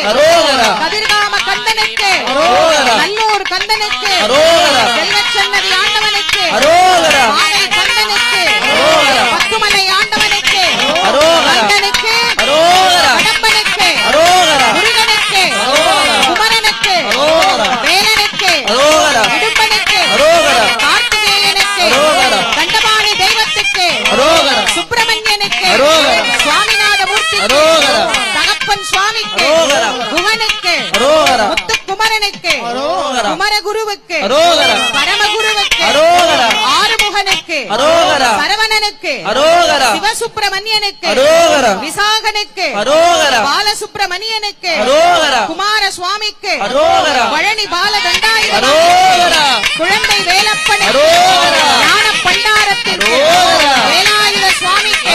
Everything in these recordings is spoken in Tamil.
கதிர்காம கந்தனுக்கு, நல்லூர் கந்தனுக்கு, செல்வச்சன்னதி ஆண்டவனுக்கு, மாலை கந்தனுக்கு, பத்துமலை ஆண்டவனுக்கு, கந்தனுக்கு, கடம்பனுக்கு, முருகனுக்கு, குமரனுக்கு, வேலனுக்கு, இடும்பனுக்கு, கார்த்திகேயனுக்கு, தண்டபாணி தெய்வத்துக்கு, சுப்பிரமணியனுக்கு, சுவாமிநாத மூர்த்திக்கு, தகப்பன் சுவாமிக்கு, குகனுக்கு, முத்துக்குமரனுக்கு, குமரகுருவுக்கு, பரமகுருவுக்கு, ஆறுமுகனுக்கு, சரவணனுக்கு, சிவசுப்பிரமணியனுக்கு, விசாகனுக்கு, பாலசுப்பிரமணியனுக்கு, குமார சுவாமிக்கு, பழனி பாலதண்டாயுதனுக்கு, குழந்தை வேலப்பனுக்கு, ஞான பண்டாரத்திற்கு, வேலாயுத சுவாமிக்கு,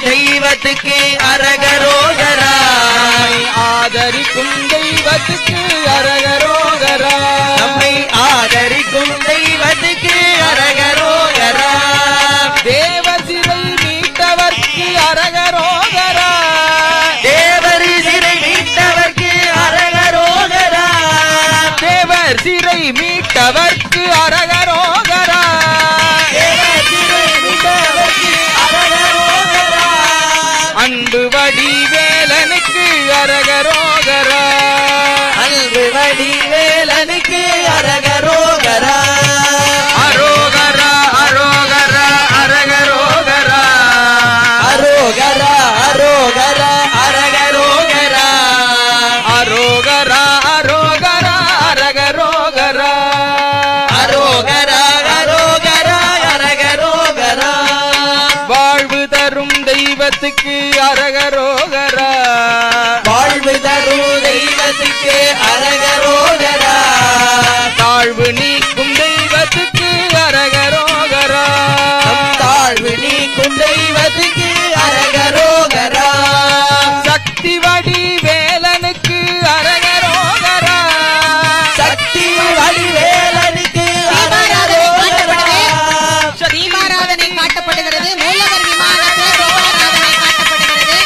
தெய்வத்துக்கு அரகரோகரா, ஆதரிக்கும் தெய்வத்துக்கு அரகரோகரா, நம்மை ஆதரிக்கும் தெய்வத்துக்கு அரகரோகரா, தேவர் சிறை மீட்டவர்க்கு அரகரோகரா, தேவர் சிறை மீட்டவர்க்கு அரகரோகரா, தேவர் சிறை மீட்டவர்க்கு அரகரோகரா, அன்பு வடிவேலனுக்கு அரகரோகரா, அன்பு வடிவேலனுக்கு அரகரோகரா, அரோகரா அரோகரா அரகரோகரா, அரோகரா அரோகரா அரகரோகரா, அரோகரா அரோகரா அரகரோகரா, அரோகரா அரோகரா அரகரோகரா, வாழ்வு தரும் தெய்வத்துக்கு அரகரோகரா, வாழ்வு தரும் தெய்வத்துக்கு அரகரோகரா, தாழ்வு நீக்கும் தெய்வத்துக்கு அரகரோகரா, தாழ்வு நீக்கும் தெய்வத்துக்கு அரகரோகரா, சக்தி வடிவேலனுக்கு அரகரோகரா, சக்தி வடிவேலனுக்கு அரகரோகரா, தீபாராதனை காட்டப்படுகிறது. மூலவர் விமானத்தில் தீபாராதனை காட்டப்படுகிறது.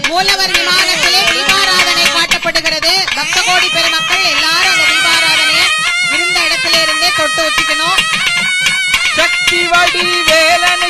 மூலவர் விமானத்திலே தீபாராதனை காட்டப்படுகிறது. பக்த கோடி பெருமக்கள் எல்லாரும் அந்த தீபாராதனையை இருந்த இடத்துல இருந்தே தொட்டு வச்சுக்கணும். சக்தி வடிவேலன்